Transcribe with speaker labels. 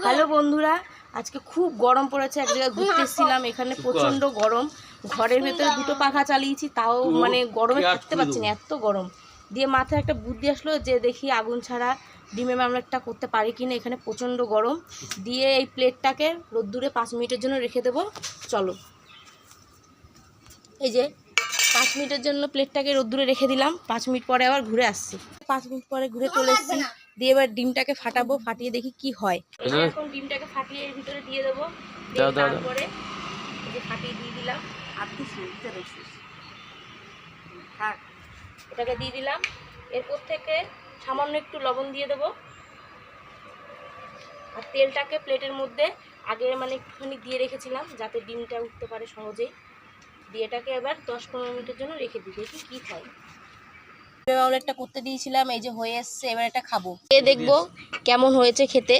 Speaker 1: Hello বন্ধুরা, আজকে খুব গরম পড়েছে। এক জায়গায় ঘুরতে এসেছিলাম, এখানে প্রচণ্ড গরম। ঘরের ভেতরে দুটো পাখা চালিয়েছি, তাও মানে গরমে থাকতে পারছি না, এত গরম। দিয়ে মাথায় একটা বুদ্ধি আসলো যে দেখি আগুন ছাড়া ডিমের মামলেটটা করতে পারি কিনা। এখানে প্রচণ্ড গরম। দিয়ে এই প্লেটটাকে রোদ্দুরে 5 মিনিটের জন্য রেখে দেবো। চলো, এই যে 5 মিনিটের জন্য প্লেটটাকে রোদ্দুরে রেখে দিলাম। 5 মিনিট পরে আবার ঘুরে আসছি। 5 মিনিট পরে ঘুরে চলে এসেছি। দিয়ে এবার ডিমটাকে ফাটাবো, ফাটিয়ে দেখি কি হয়। এখন ডিমটাকে ফাটিয়ে এর ভিতরে দিয়ে দেবো। তারপরে এই যে ফাটিয়ে দিয়ে দিলাম। হ্যাঁ, এটাকে দিয়ে দিলাম। এরপর থেকে সামান্য একটু লবণ দিয়ে দেবো। আর তেলটাকে প্লেটের মধ্যে আগে মানে একটুখানি দিয়ে রেখেছিলাম যাতে ডিমটা উঠতে পারে সহজেই। দিয়ে এটাকে এবার 10-15 মিনিটের জন্য রেখে দিই, দেখি কি হয়। মামলেটটা করতে দিয়েছিলাম, এই যে হয়ে এসছে। এবার এটা খাবো, খেয়ে দেখবো কেমন হয়েছে খেতে।